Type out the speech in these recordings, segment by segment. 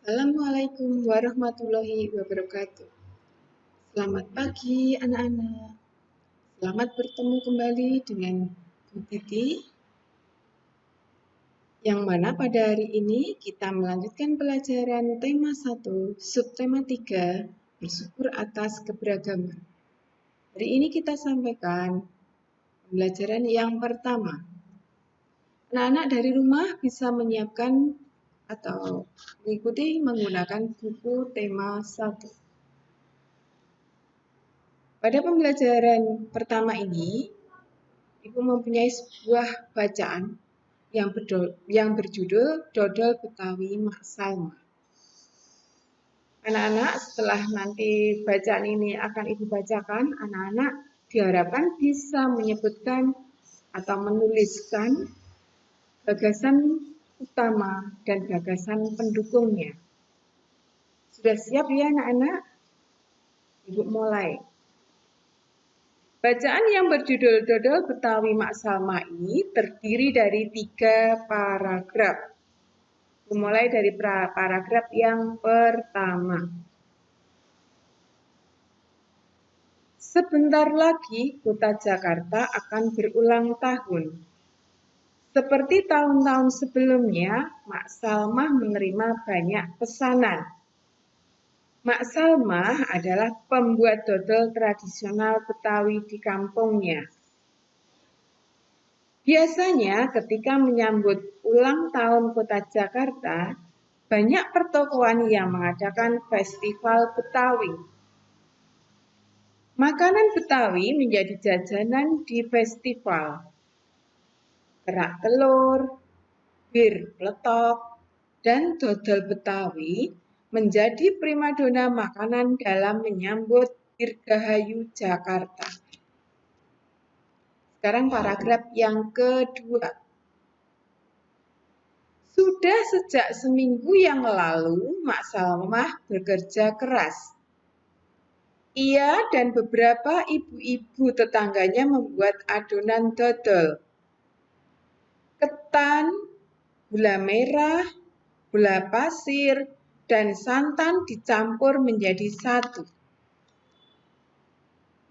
Assalamualaikum warahmatullahi wabarakatuh. Selamat pagi anak-anak. Selamat bertemu kembali dengan Bu Titi. Yang mana pada hari ini kita melanjutkan pelajaran tema 1, subtema 3, bersyukur atas keberagaman. Hari ini kita sampaikan pembelajaran yang pertama. Anak-anak dari rumah bisa menyiapkan atau mengikuti menggunakan buku tema 1. Pada pembelajaran pertama ini, Ibu mempunyai sebuah bacaan yang berjudul Dodol Betawi Mak Salma. Anak-anak, setelah nanti bacaan ini akan Ibu bacakan, anak-anak diharapkan bisa menyebutkan atau menuliskan gagasan utama dan gagasan pendukungnya. Sudah siap ya anak-anak? Ibu mulai. Bacaan yang berjudul Dodol Betawi Mak Salma ini terdiri dari 3 paragraf. Mulai dari paragraf yang pertama. Sebentar lagi kota Jakarta akan berulang tahun. Seperti tahun-tahun sebelumnya, Mak Salma menerima banyak pesanan. Mak Salma adalah pembuat dodol tradisional Betawi di kampungnya. Biasanya ketika menyambut ulang tahun kota Jakarta, banyak pertokoan yang mengadakan festival Betawi. Makanan Betawi menjadi jajanan di festival. Kerak telur, bir peletok, dan dodol Betawi menjadi primadona makanan dalam menyambut Dirgahayu Jakarta. Sekarang paragraf yang kedua. Sudah sejak seminggu yang lalu, Mak Salma bekerja keras. Ia dan beberapa ibu-ibu tetangganya membuat adonan dodol. Ketan, gula merah, gula pasir, dan santan dicampur menjadi satu.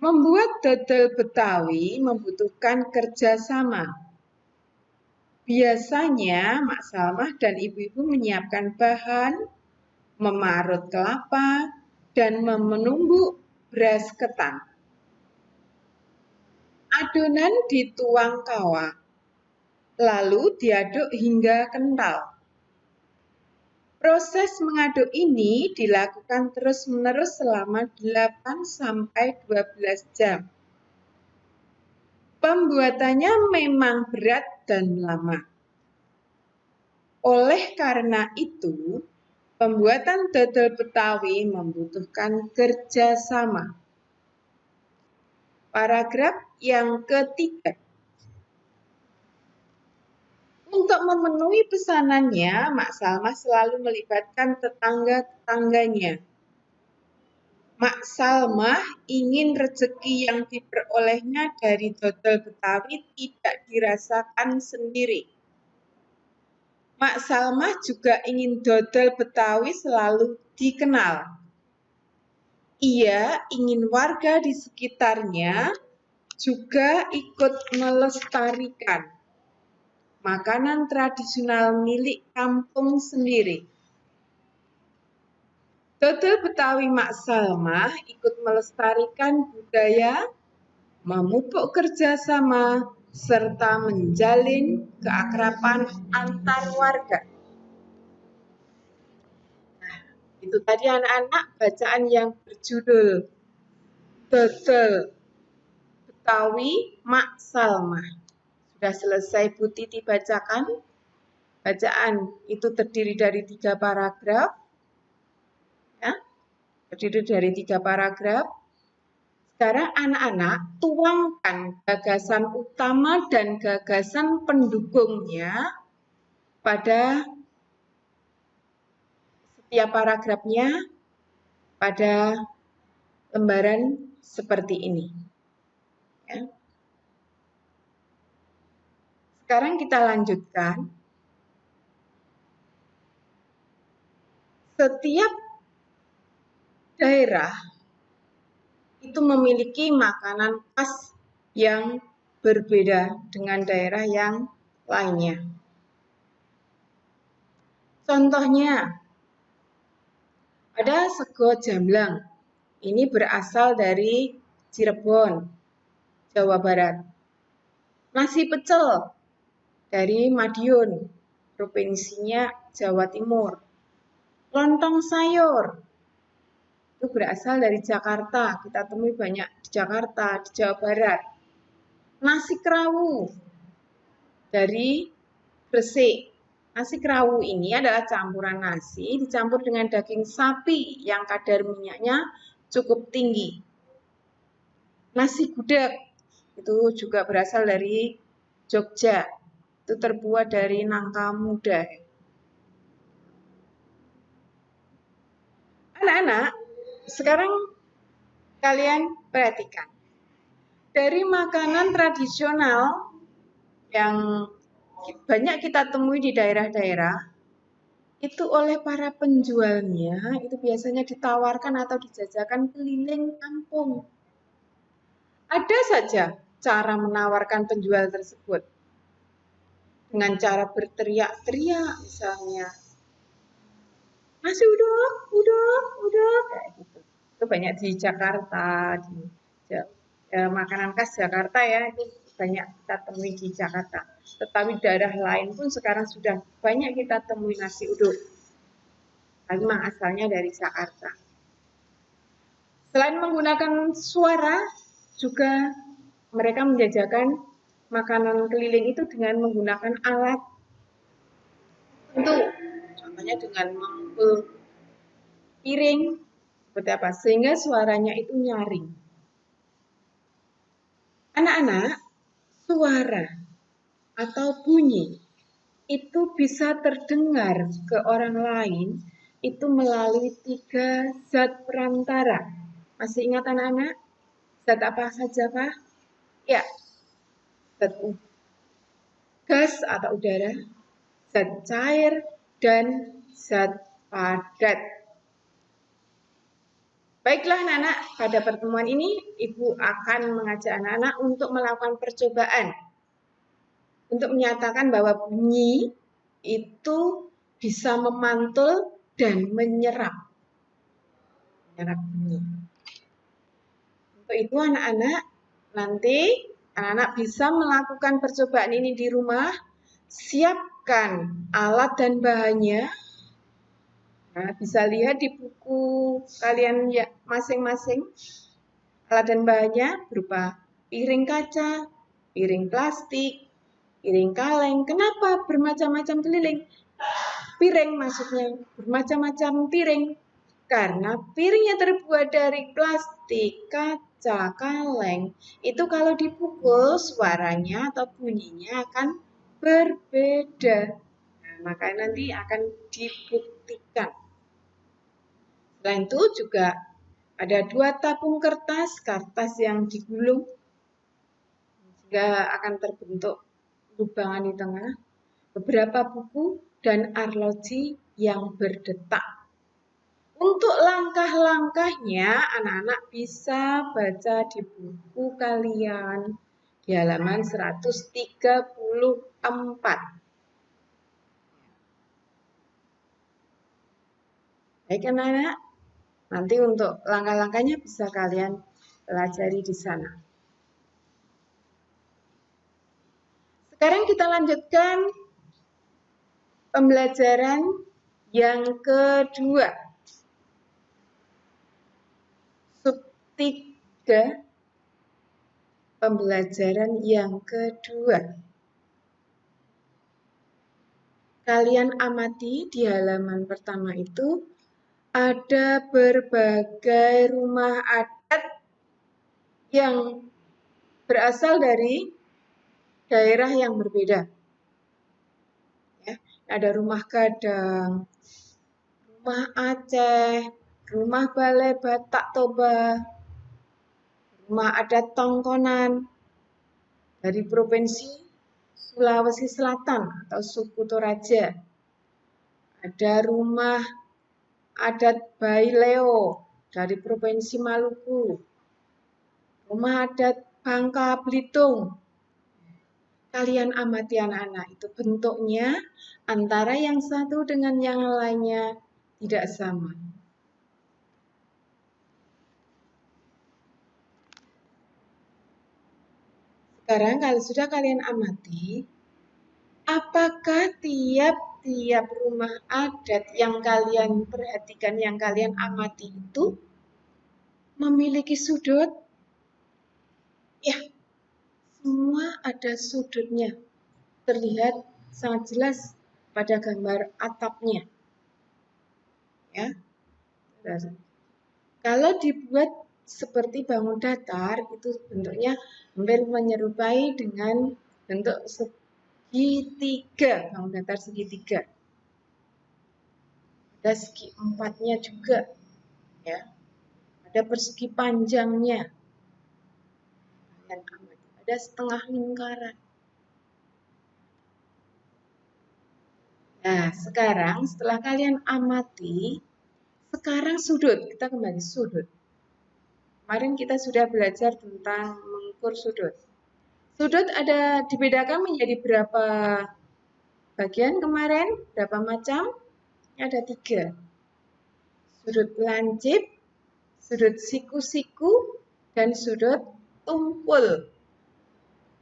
Membuat dodol Betawi membutuhkan kerjasama. Biasanya Mak Salmah dan ibu-ibu menyiapkan bahan, memarut kelapa, dan menumbuk beras ketan. Adonan dituang kawah, lalu diaduk hingga kental. Proses mengaduk ini dilakukan terus-menerus selama 8-12 jam. Pembuatannya memang berat dan lama. Oleh karena itu, pembuatan dodol Betawi membutuhkan kerjasama. Paragraf yang ketiga. Untuk memenuhi pesanannya, Mak Salma selalu melibatkan tetangga-tetangganya. Mak Salma ingin rezeki yang diperolehnya dari dodol Betawi tidak dirasakan sendiri. Mak Salma juga ingin dodol Betawi selalu dikenal. Ia ingin warga di sekitarnya juga ikut melestarikan makanan tradisional milik kampung sendiri. Dodol Betawi Mak Salma ikut melestarikan budaya, memupuk kerjasama, serta menjalin keakraban antar warga. Nah, itu tadi anak-anak bacaan yang berjudul Dodol Betawi Mak Salma. Sudah selesai Bu Titi bacakan. Bacaan itu terdiri dari 3 paragraf. Ya, terdiri dari 3 paragraf. Sekarang anak-anak tuangkan gagasan utama dan gagasan pendukungnya pada setiap paragrafnya pada lembaran seperti ini. Ya. Sekarang kita lanjutkan. Setiap daerah itu memiliki makanan khas yang berbeda dengan daerah yang lainnya. Contohnya, ada sego jamblang. Ini berasal dari Cirebon, Jawa Barat. Nasi pecel dari Madiun, provinsinya Jawa Timur. Lontong sayur itu berasal dari Jakarta, kita temui banyak di Jakarta, di Jawa Barat. Nasi kerawu dari Gresik. Nasi kerawu ini adalah campuran nasi dicampur dengan daging sapi yang kadar minyaknya cukup tinggi. Nasi gudeg itu juga berasal dari Jogja. Itu terbuat dari nangka muda. Anak-anak, sekarang kalian perhatikan. Dari makanan tradisional yang banyak kita temui di daerah-daerah, itu oleh para penjualnya itu biasanya ditawarkan atau dijajakan keliling kampung. Ada saja cara menawarkan penjual tersebut. Dengan cara berteriak-teriak misalnya. Nasi uduk, kayak gitu. Itu banyak di Jakarta, di makanan khas Jakarta ya, itu banyak kita temui di Jakarta. Tetapi daerah lain pun sekarang sudah banyak kita temui nasi uduk. Memang asalnya dari Jakarta. Selain menggunakan suara, juga mereka menjajakan makanan keliling itu dengan menggunakan alat tentu. Contohnya dengan memukul piring, seperti apa? Sehingga suaranya itu nyaring. Anak-anak, suara atau bunyi itu bisa terdengar ke orang lain itu melalui 3 zat perantara. Masih ingat anak-anak? Zat apa saja, Pak? Ya, zat gas atau udara, zat cair, dan zat padat. Baiklah anak-anak, pada pertemuan ini Ibu akan mengajak anak-anak untuk melakukan percobaan. Untuk menyatakan bahwa bunyi itu bisa memantul dan menyerap. Menyerap bunyi. Untuk itu anak-anak, nanti anak-anak bisa melakukan percobaan ini di rumah. Siapkan alat dan bahannya. Nah, bisa lihat di buku kalian ya masing-masing. Alat dan bahannya berupa piring kaca, piring plastik, piring kaleng. Kenapa bermacam-macam piring maksudnya bermacam-macam piring? Karena piringnya terbuat dari plastik, kaca, kaleng. Itu kalau dipukul suaranya atau bunyinya akan berbeda. Nah, maka nanti akan dibuktikan. Selain itu juga ada 2 tabung kertas yang digulung sehingga akan terbentuk lubangan di tengah, beberapa buku dan arloji yang berdetak. Untuk langkah-langkahnya anak-anak bisa baca di buku kalian di halaman 134. Baik anak-anak, nanti untuk langkah-langkahnya bisa kalian pelajari di sana. Sekarang kita lanjutkan pembelajaran yang kedua. Sub 3, pembelajaran yang kedua. Kalian amati di halaman pertama itu ada berbagai rumah adat yang berasal dari daerah yang berbeda. Ya, ada rumah Gadang, rumah Aceh, rumah Balai Batak Toba, rumah adat Tongkonan dari provinsi Sulawesi Selatan atau suku Toraja. Ada rumah adat Baileo dari Provinsi Maluku, rumah adat Bangka Belitung. Kalian amati anak-anak, itu bentuknya antara yang satu dengan yang lainnya tidak sama. Sekarang kalau sudah kalian amati, apakah tiap-tiap rumah adat yang kalian perhatikan, yang kalian amati itu memiliki sudut? Ya, semua ada sudutnya. Terlihat sangat jelas pada gambar atapnya. Ya. Kalau dibuat seperti bangun datar, itu bentuknya hampir menyerupai dengan bentuk segitiga, bangun datar segitiga. Ada segi empatnya juga, ya. Ada persegi panjangnya. Ada setengah lingkaran. Nah, sekarang setelah kalian amati, sekarang sudut, kita kembali sudut. Kemarin kita sudah belajar tentang mengukur sudut. Sudut ada dibedakan menjadi berapa bagian kemarin? Berapa macam? Ada 3. Sudut lancip, sudut siku-siku, dan sudut tumpul.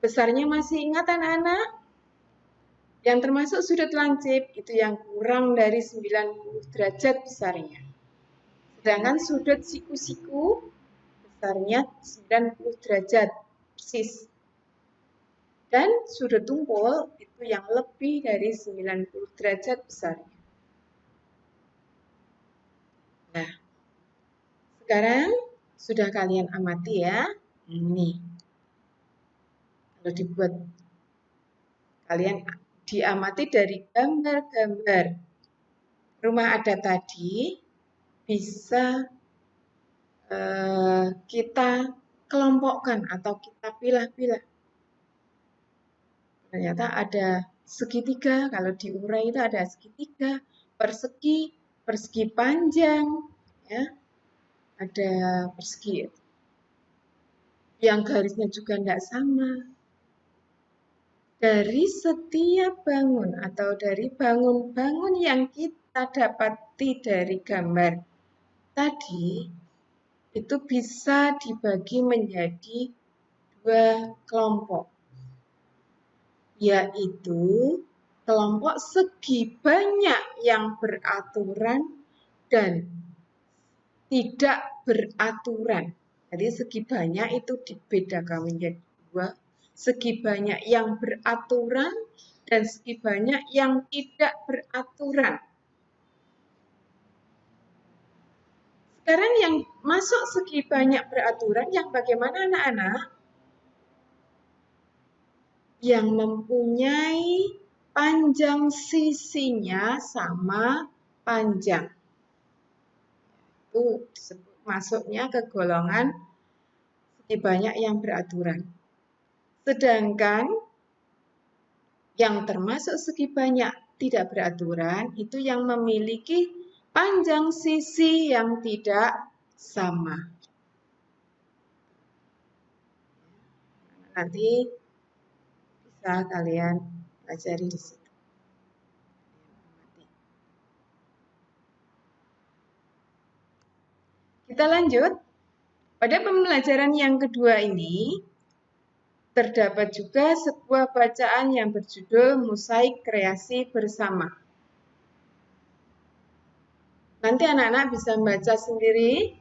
Besarnya masih ingat anak-anak? Yang termasuk sudut lancip itu yang kurang dari 90 derajat besarnya. Sedangkan sudut siku-siku besarnya 90 derajat persis. Dan sudut tumpul itu yang lebih dari 90 derajat besarnya. Nah, sekarang sudah kalian amati ya. Ini. Kalau dibuat, kalian diamati dari gambar-gambar rumah adat tadi, bisa kita kelompokkan atau kita pilah-pilah. Ternyata ada segitiga, kalau diurai itu ada segitiga, persegi, persegi panjang, ya, ada persegi yang garisnya juga tidak sama. Dari setiap bangun atau dari bangun-bangun yang kita dapati dari gambar tadi, itu bisa dibagi menjadi 2 kelompok, yaitu kelompok segi banyak yang beraturan dan tidak beraturan. Jadi segi banyak itu dibedakan menjadi 2, segi banyak yang beraturan dan segi banyak yang tidak beraturan. Sekarang yang masuk segi banyak beraturan yang bagaimana anak-anak? Yang mempunyai panjang sisinya sama panjang. Itu disebut masuknya ke golongan segi banyak yang beraturan. Sedangkan yang termasuk segi banyak tidak beraturan itu yang memiliki panjang sisi yang tidak sama. Nanti bisa kalian pelajari di situ. Kita lanjut. Pada pembelajaran yang kedua ini, terdapat juga sebuah bacaan yang berjudul Mosaik Kreasi Bersama. Nanti anak-anak bisa membaca sendiri,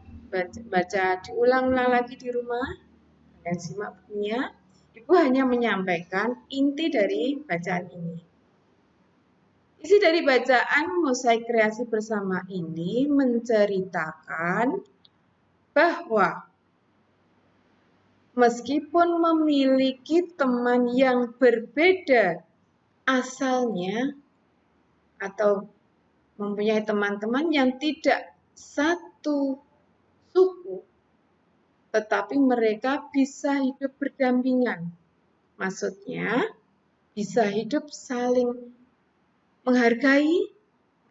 baca diulang-ulang lagi di rumah, dan simak bukunya. Ibu hanya menyampaikan inti dari bacaan ini. Isi dari bacaan Mosaik Kreasi Bersama ini menceritakan bahwa meskipun memiliki teman yang berbeda asalnya atau mempunyai teman-teman yang tidak satu suku, tetapi mereka bisa hidup berdampingan. Maksudnya, bisa hidup saling menghargai,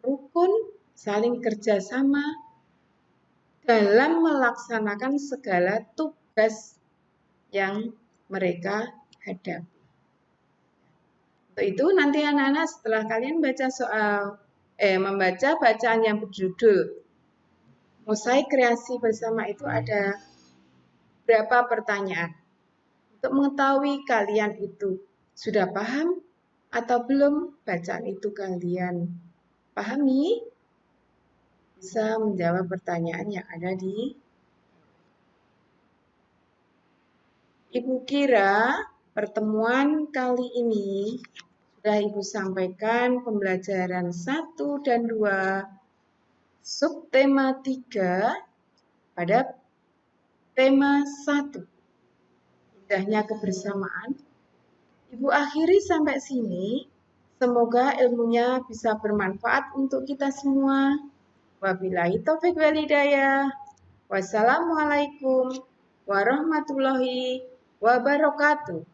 rukun, saling kerjasama dalam melaksanakan segala tugas yang mereka hadapi. Untuk itu nanti anak-anak setelah kalian baca membaca bacaan yang berjudul Mosaik Kreasi Bersama itu ada beberapa pertanyaan. Untuk mengetahui kalian itu sudah paham atau belum bacaan itu kalian pahami, bisa menjawab pertanyaan yang ada di Ibu kira pertemuan kali ini sudah Ibu sampaikan pembelajaran 1 dan 2 subtema 3 pada tema 1. Indahnya kebersamaan. Ibu akhiri sampai sini. Semoga ilmunya bisa bermanfaat untuk kita semua. Wabillahi taufiq wal hidayah. Wassalamualaikum warahmatullahi wabarakatuh.